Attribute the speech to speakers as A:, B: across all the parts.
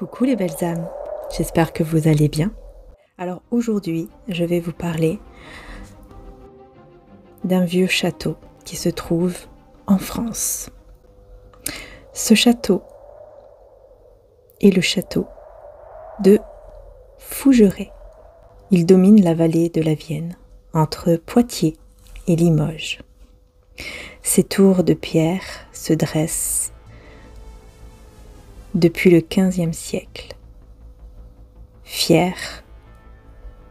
A: Coucou les belles âmes, j'espère que vous allez bien. Alors aujourd'hui, je vais vous parler d'un vieux château qui se trouve en France. Ce château est le château de Fougeray. Il domine la vallée de la Vienne, entre Poitiers et Limoges. Ses tours de pierre se dressent depuis le XVe siècle, fières,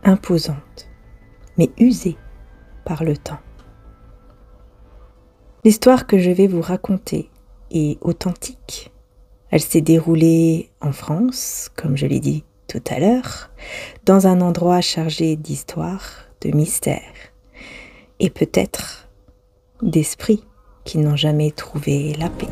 A: imposantes, mais usées par le temps. L'histoire que je vais vous raconter est authentique. Elle s'est déroulée en France, comme je l'ai dit tout à l'heure, dans un endroit chargé d'histoire, de mystère, et peut-être d'esprits qui n'ont jamais trouvé la paix.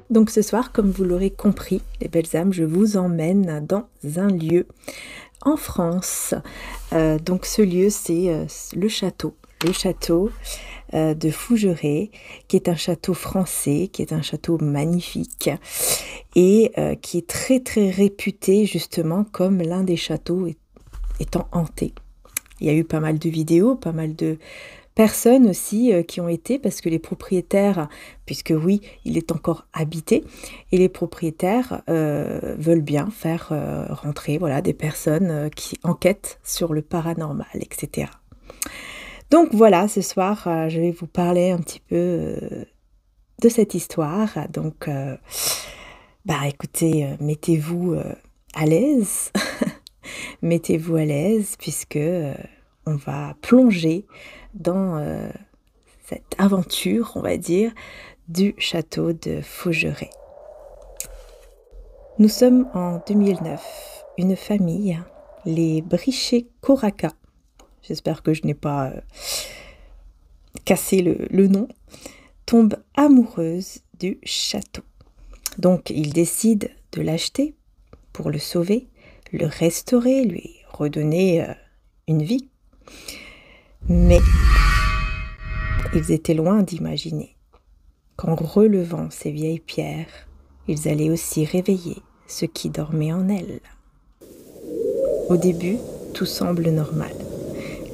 A: Donc ce soir, comme vous l'aurez compris, les belles âmes, je vous emmène dans un lieu en France. Donc ce lieu, c'est le château de Fougeray, qui est un château français, qui est un château magnifique et qui est très très réputé justement comme l'un des châteaux étant hanté. Il y a eu pas mal de vidéos, pas mal de personnes aussi qui ont été, parce que les propriétaires, puisque oui, il est encore habité, et les propriétaires veulent bien faire rentrer des personnes qui enquêtent sur le paranormal, etc. Donc voilà, ce soir, je vais vous parler un petit peu de cette histoire. Donc, écoutez, mettez-vous à l'aise, mettez-vous à l'aise, puisque on va plonger dans cette aventure, on va dire, du château de Fougeray. Nous sommes en 2009. Une famille, les Brichet-Coraca, j'espère que je n'ai pas cassé le nom, tombe amoureuse du château. Donc, ils décident de l'acheter pour le sauver, le restaurer, lui redonner une vie. Mais ils étaient loin d'imaginer qu'en relevant ces vieilles pierres, ils allaient aussi réveiller ce qui dormait en elles. Au début, tout semble normal.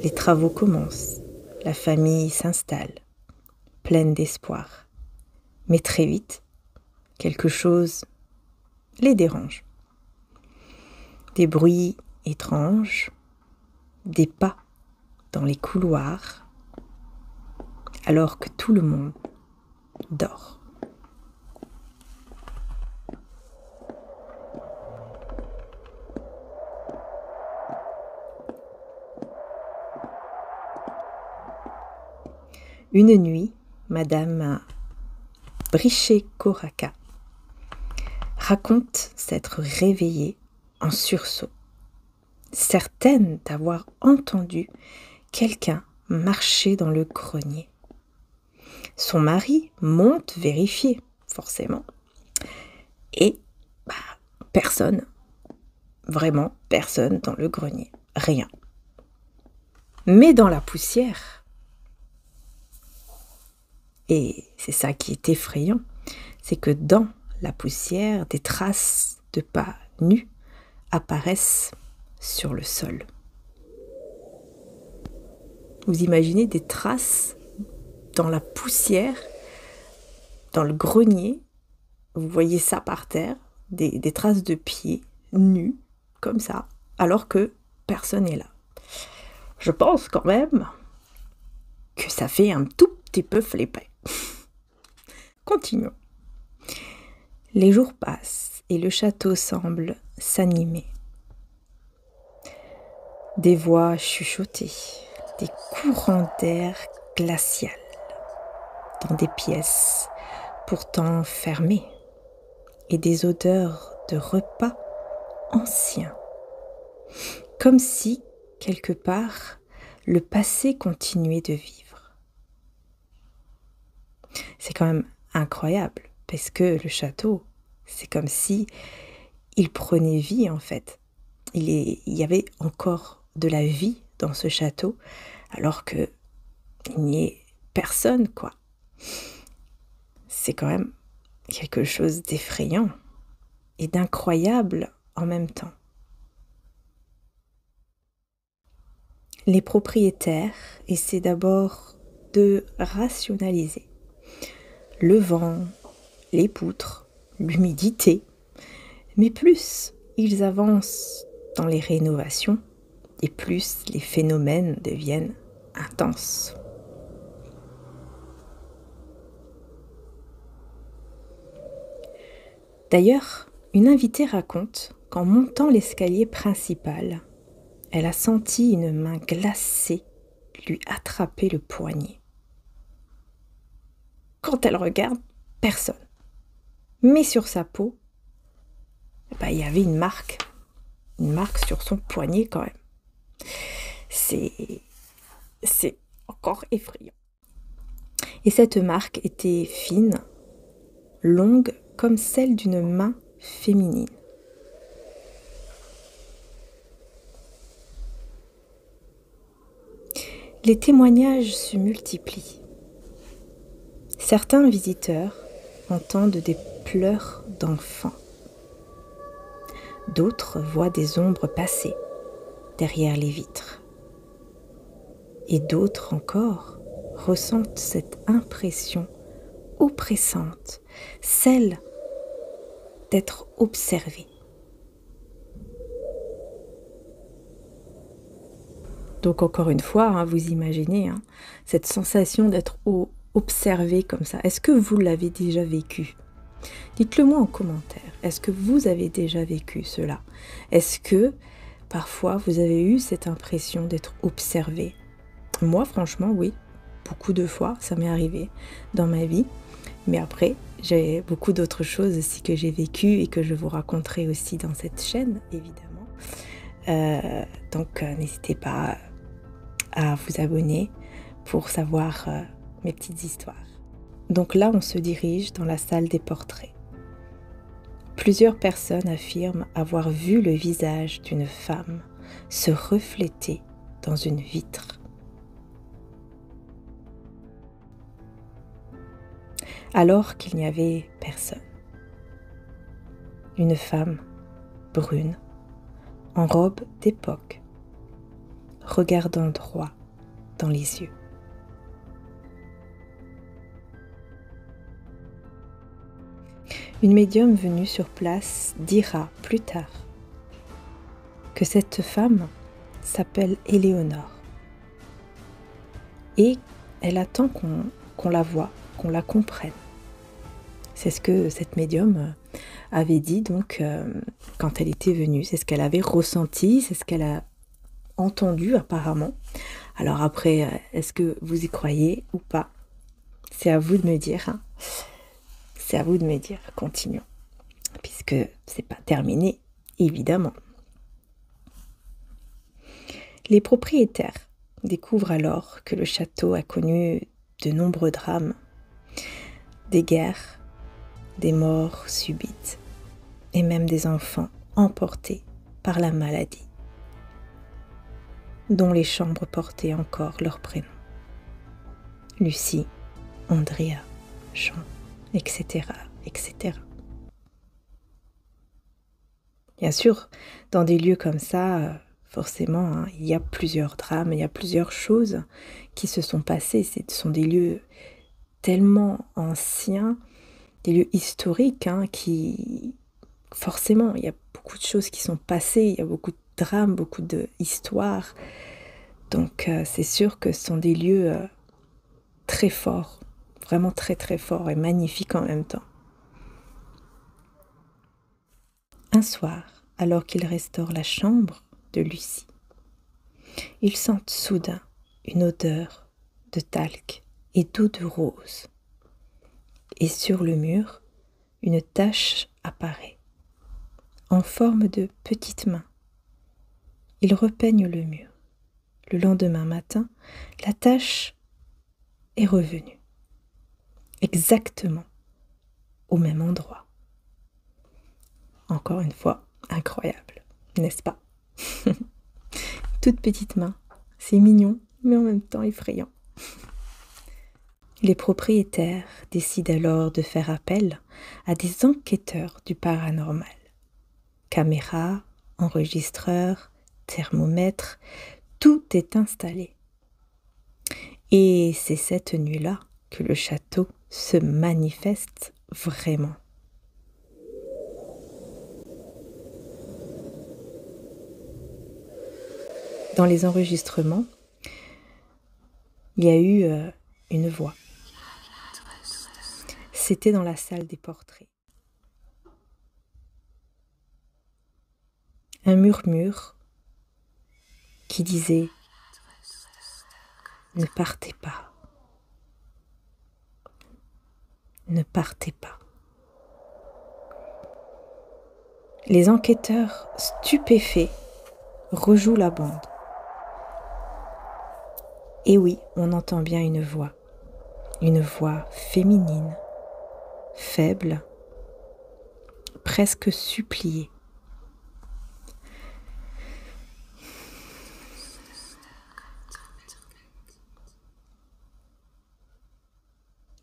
A: Les travaux commencent, la famille s'installe, pleine d'espoir. Mais très vite, quelque chose les dérange. Des bruits étranges, des pas dans les couloirs, alors que tout le monde dort. Une nuit, Madame Brichet-Coraca raconte s'être réveillée en sursaut, certaine d'avoir entendu quelqu'un marcher dans le grenier. Son mari monte vérifier, forcément. Et personne, vraiment personne dans le grenier, rien. Mais dans la poussière, et c'est ça qui est effrayant, c'est que dans la poussière, des traces de pas nus apparaissent sur le sol. Vous imaginez des traces dans la poussière, dans le grenier, vous voyez ça par terre, des traces de pieds nus, comme ça, alors que personne n'est là. Je pense quand même que ça fait un tout petit peu flipper. Continuons. Les jours passent et le château semble s'animer. Des voix chuchotées, des courants d'air glacial dans des pièces pourtant fermées et des odeurs de repas anciens, comme si, quelque part, le passé continuait de vivre. C'est quand même incroyable, parce que le château, c'est comme si il prenait vie en fait. Il y avait encore de la vie dans ce château, alors qu'il n'y ait personne, quoi. C'est quand même quelque chose d'effrayant et d'incroyable en même temps. Les propriétaires essaient d'abord de rationaliser le vent, les poutres, l'humidité, mais plus ils avancent dans les rénovations et plus les phénomènes deviennent intenses. D'ailleurs, une invitée raconte qu'en montant l'escalier principal, elle a senti une main glacée lui attraper le poignet. Quand elle regarde, personne. Mais sur sa peau, il y avait une marque sur son poignet quand même. C'est encore effrayant. Et cette marque était fine, longue comme celle d'une main féminine. Les témoignages se multiplient. Certains visiteurs entendent des pleurs d'enfants. D'autres voient des ombres passer derrière les vitres. Et d'autres encore ressentent cette impression oppressante, celle d'être observés. Donc encore une fois, vous imaginez cette sensation d'être observé comme ça. Est-ce que vous l'avez déjà vécu? Dites-le moi en commentaire. Est-ce que vous avez déjà vécu cela? Est-ce que parfois vous avez eu cette impression d'être observé? Moi franchement oui, beaucoup de fois ça m'est arrivé dans ma vie. Mais après, j'ai beaucoup d'autres choses aussi que j'ai vécues et que je vous raconterai aussi dans cette chaîne, évidemment. Donc, n'hésitez pas à vous abonner pour savoir mes petites histoires. Donc là, on se dirige dans la salle des portraits. Plusieurs personnes affirment avoir vu le visage d'une femme se refléter dans une vitre. Alors qu'il n'y avait personne. Une femme brune, en robe d'époque, regardant droit dans les yeux. Une médium venue sur place dira plus tard que cette femme s'appelle Éléonore et elle attend qu'on la voie, qu'on la comprenne. C'est ce que cette médium avait dit donc quand elle était venue, c'est ce qu'elle avait ressenti, c'est ce qu'elle a entendu apparemment. Alors après, est-ce que vous y croyez ou pas? C'est à vous de me dire. C'est à vous de me dire. Continuons, puisque c'est pas terminé, évidemment. Les propriétaires découvrent alors que le château a connu de nombreux drames, des guerres, des morts subites et même des enfants emportés par la maladie, dont les chambres portaient encore leurs prénoms. Lucie, Andrea, Jean, etc., etc. Bien sûr, dans des lieux comme ça, forcément, il y a plusieurs drames, il y a plusieurs choses qui se sont passées. Ce sont des lieux tellement anciens, des lieux historiques, qui... Forcément, il y a beaucoup de choses qui sont passées, il y a beaucoup de drames, beaucoup d'histoires. Donc, c'est sûr que ce sont des lieux très forts, vraiment très très forts et magnifiques en même temps. Un soir, alors qu'ils restaurent la chambre de Lucie, ils sentent soudain une odeur de talc et d'eau de rose. Et sur le mur, une tache apparaît, en forme de petite main. Ils repeignent le mur. Le lendemain matin, la tache est revenue, exactement au même endroit. Encore une fois, incroyable, n'est-ce pas? Toute petite main C'est mignon, mais en même temps effrayant. Les propriétaires décident alors de faire appel à des enquêteurs du paranormal. Caméras, enregistreurs, thermomètres, tout est installé. Et c'est cette nuit-là que le château se manifeste vraiment. Dans les enregistrements, il y a eu une voix. C'était dans la salle des portraits. Un murmure qui disait « Ne partez pas, ne partez pas ». Les enquêteurs, stupéfaits, rejouent la bande. Et oui, on entend bien une voix féminine, faible, presque suppliée.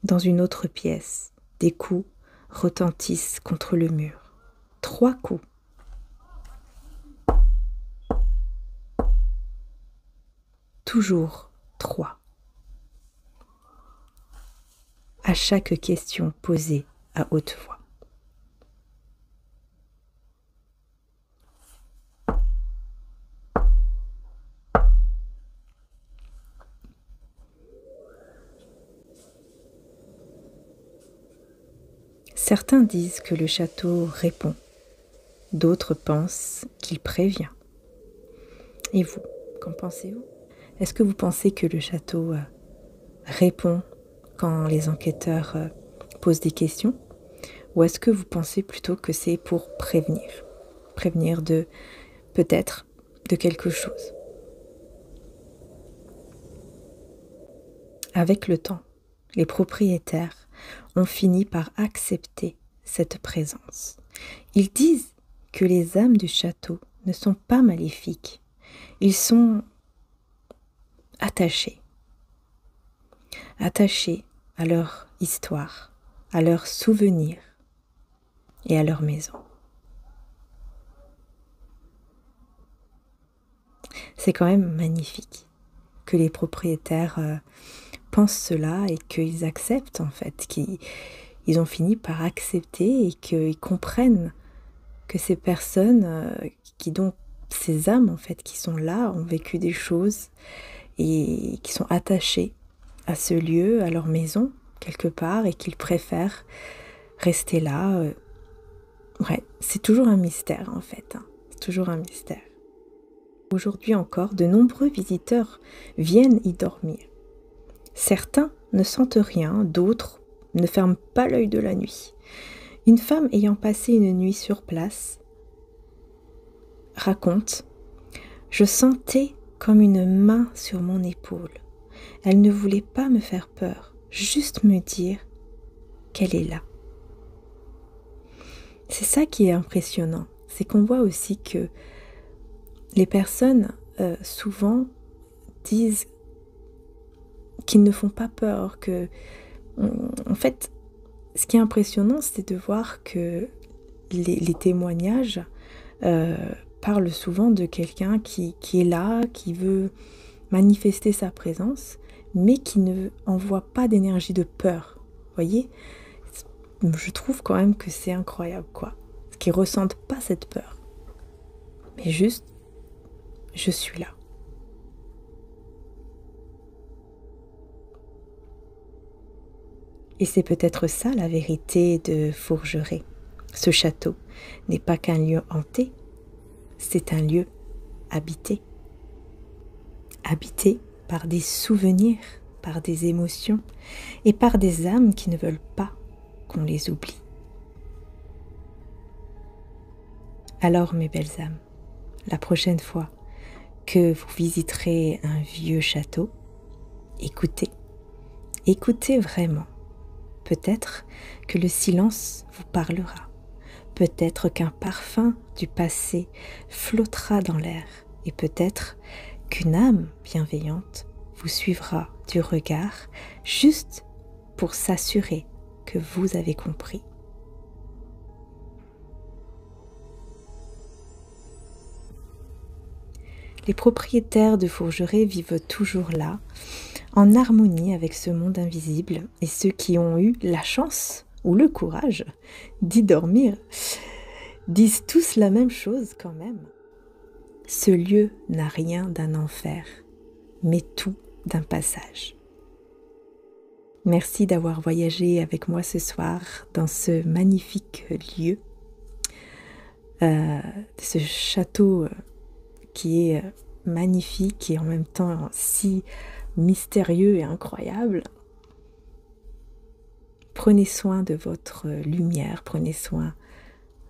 A: Dans une autre pièce, des coups retentissent contre le mur. 3 coups. Toujours 3. À chaque question posée à haute voix. Certains disent que le château répond, d'autres pensent qu'il prévient. Et vous, qu'en pensez-vous? Est-ce que vous pensez que le château répond quand les enquêteurs posent des questions? Ou est-ce que vous pensez plutôt que c'est pour prévenir? Prévenir de, peut-être, de quelque chose. Avec le temps, les propriétaires ont fini par accepter cette présence. Ils disent que les âmes du château ne sont pas maléfiques. Ils sont attachés à leur histoire, à leurs souvenirs et à leur maison. C'est quand même magnifique que les propriétaires pensent cela et qu'ils acceptent en fait, qu'ils ont fini par accepter et qu'ils comprennent que ces personnes qui donc ces âmes en fait qui sont là ont vécu des choses et qui sont attachées à ce lieu, à leur maison quelque part et qu'ils préfèrent rester là. Ouais, c'est toujours un mystère en fait, hein. C'est toujours un mystère. Aujourd'hui encore, de nombreux visiteurs viennent y dormir. Certains ne sentent rien, d'autres ne ferment pas l'œil de la nuit. Une femme ayant passé une nuit sur place raconte « Je sentais comme une main sur mon épaule. Elle ne voulait pas me faire peur, juste me dire qu'elle est là. » C'est ça qui est impressionnant, c'est qu'on voit aussi que les personnes souvent disent qu'ils ne font pas peur, que en fait, ce qui est impressionnant, c'est de voir que les témoignages parlent souvent de quelqu'un qui est là, qui veut manifester sa présence, mais qui ne envoie pas d'énergie de peur. Vous voyez? Je trouve quand même que c'est incroyable, quoi. Qu'ils ressentent pas cette peur, mais juste, je suis là. Et c'est peut-être ça la vérité de Fourgeret. Ce château n'est pas qu'un lieu hanté, c'est un lieu habité. Habité par des souvenirs, par des émotions et par des âmes qui ne veulent pas qu'on les oublie. Alors mes belles âmes, la prochaine fois que vous visiterez un vieux château, écoutez, écoutez vraiment. Peut-être que le silence vous parlera. Peut-être qu'un parfum du passé flottera dans l'air. Et peut-être qu'une âme bienveillante vous suivra du regard juste pour s'assurer que vous avez compris. Les propriétaires de Fourgerets vivent toujours là, en harmonie avec ce monde invisible, et ceux qui ont eu la chance ou le courage d'y dormir disent tous la même chose quand même. Ce lieu n'a rien d'un enfer, mais tout d'un passage. Merci d'avoir voyagé avec moi ce soir dans ce magnifique lieu, ce château qui est magnifique et en même temps si mystérieux et incroyable. Prenez soin de votre lumière, prenez soin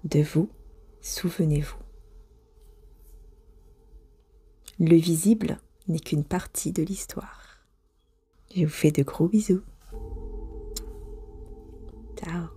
A: de vous, souvenez-vous. Le visible n'est qu'une partie de l'histoire. Je vous fais de gros bisous. Ciao.